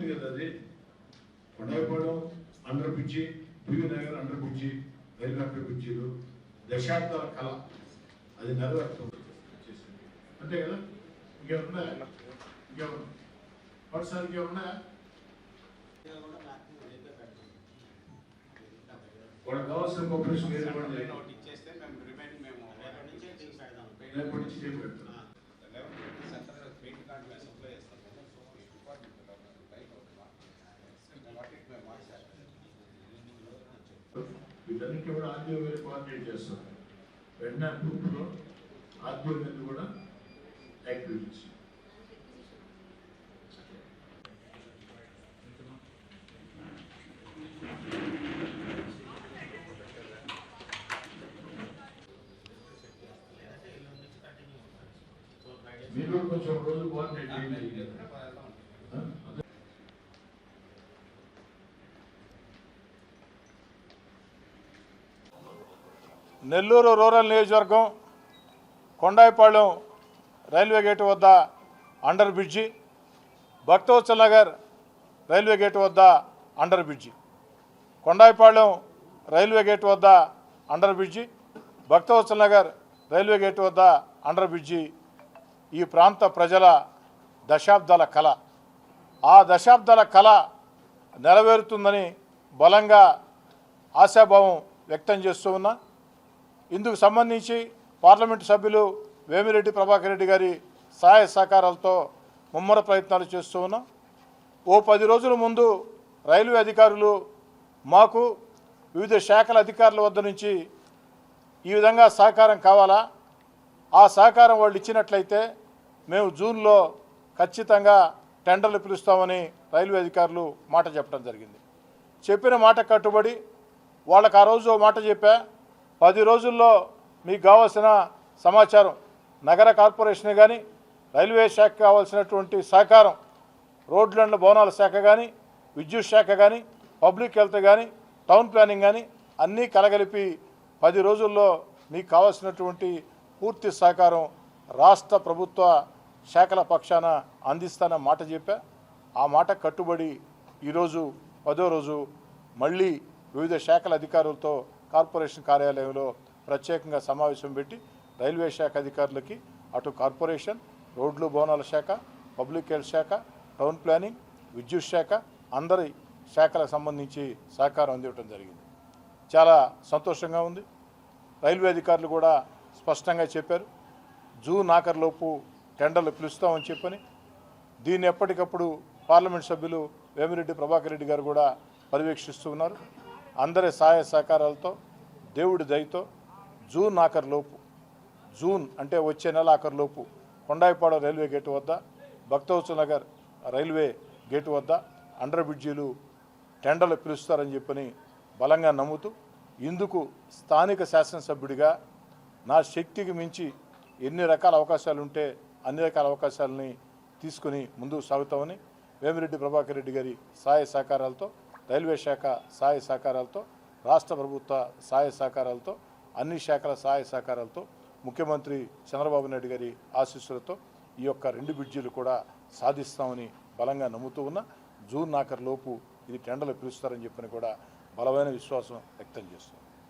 ఉంది కదా, అది Kondaipalem under bridge, PV Nagar under bridge, railway under బ్రిడ్జీలు దశాబ్దాల కళ అది నెరవేరుతుంది అంతే కదా. ఇంకేమన్నా ఒకసారి ఇంకేమన్నా వాళ్ళకి కావాల్సిన కోఆపరేషన్ వీటన్నిటి కూడా ఆర్డీఓ గారు కోఆర్డినేట్ చేస్తారు. వెంటనే గ్రూప్లో ఆర్డీఓ గారిని కూడా యాక్టివిటీస్ మీరు కొంచెం రోజు కోఆర్డినేట్ చేయండి. నెల్లూరు రూరల్ నియోజకవర్గం కొండాయిపాళెం రైల్వే గేటు వద్ద under bridge, Bhaktavatsala Nagar railway gate వద్ద under bridge, Kondaipalem railway gate వద్ద under bridge, Bhaktavatsala Nagar railway gate వద్ద అండర్ బ్రిడ్జి ఈ ప్రాంత ప్రజల దశాబ్దాల కళ. ఆ దశాబ్దాల కళ నెరవేరుతుందని బలంగా ఆశాభావం వ్యక్తం చేస్తూ ఉన్నా. ఇందుకు సంబంధించి పార్లమెంటు సభ్యులు వేమిరెడ్డి ప్రభాకర్ రెడ్డి గారి సహాయ సహకారాలతో ముమ్మర ప్రయత్నాలు చేస్తూ ఉన్నాం. ఓ 10 రోజుల ముందు రైల్వే అధికారులు మాకు వివిధ శాఖల అధికారుల వద్ద నుంచి ఈ విధంగా సహకారం కావాలా, ఆ సహకారం వాళ్ళు ఇచ్చినట్లయితే మేము జూన్లో ఖచ్చితంగా టెండర్లు పిలుస్తామని రైల్వే అధికారులు మాట చెప్పడం జరిగింది. చెప్పిన మాట కట్టుబడి వాళ్ళకు ఆ రోజు మాట చెప్పా, 10 రోజుల్లో మీకు కావాల్సిన సమాచారం నగర కార్పొరేషన్ కానీ రైల్వే శాఖ కావాల్సినటువంటి సహకారం, రోడ్లు అండ్ భవనాల శాఖ కానీ, విద్యుత్ శాఖ కానీ, పబ్లిక్ హెల్త్ కానీ, టౌన్ ప్లానింగ్ కానీ అన్నీ కలగలిపి 10 రోజుల్లో మీకు కావాల్సినటువంటి పూర్తి సహకారం రాష్ట్ర ప్రభుత్వ శాఖల పక్షాన అందిస్తానన్న మాట చెప్పా. ఆ మాట కట్టుబడి ఈరోజు 10వ రోజు మళ్ళీ వివిధ శాఖల అధికారులతో కార్పొరేషన్ కార్యాలయంలో ప్రత్యేకంగా సమావేశం పెట్టి రైల్వే శాఖ అధికారులకి అటు కార్పొరేషన్, రోడ్లు భవనాల శాఖ, పబ్లిక్ హెల్త్ శాఖ, టౌన్ ప్లానింగ్, విద్యుత్ శాఖ అందరి శాఖలకు సంబంధించి సహకారం అందివ్వడం జరిగింది. చాలా సంతోషంగా ఉంది. రైల్వే అధికారులు కూడా స్పష్టంగా చెప్పారు, జూన్ ఆఖరులోపు టెండర్లు పిలుస్తామని చెప్పని. దీన్ని ఎప్పటికప్పుడు పార్లమెంట్ సభ్యులు వేమిరెడ్డి ప్రభాకర్ రెడ్డి గారు కూడా పర్యవేక్షిస్తూ ఉన్నారు. అందరి సహాయ సహకారాలతో దేవుడి దయతో జూన్ ఆఖరులోపు, జూన్ అంటే వచ్చే నెల ఆఖరులోపు కొండాయిపాడు రైల్వే గేటు వద్ద, భక్తవత్సల నగర్ రైల్వే గేటు వద్ద అండర్ బ్రిడ్జీలు టెండర్లు పిలుస్తారని చెప్పని బలంగా నమ్ముతూ, ఇందుకు స్థానిక శాసనసభ్యుడిగా నా శక్తికి మించి ఎన్ని రకాల అవకాశాలు ఉంటే అన్ని రకాల అవకాశాలని తీసుకుని ముందుకు సాగుతామని వేమిరెడ్డి ప్రభాకర్ రెడ్డి గారి సహాయ సహకారాలతో, రైల్వే శాఖ సహాయ సహకారాలతో, రాష్ట్ర ప్రభుత్వ సహాయ సహకారాలతో, అన్ని శాఖల సహాయ సహకారాలతో, ముఖ్యమంత్రి చంద్రబాబు నాయుడు గారి ఆశీస్సులతో ఈ యొక్క 2 బ్రిడ్జీలు కూడా సాధిస్తామని బలంగా నమ్ముతూ ఉన్నా. జూన్ ఆఖరులోపు ఇది టెండర్లు పిలుస్తారని చెప్పని కూడా బలమైన విశ్వాసం వ్యక్తం చేస్తున్నాం.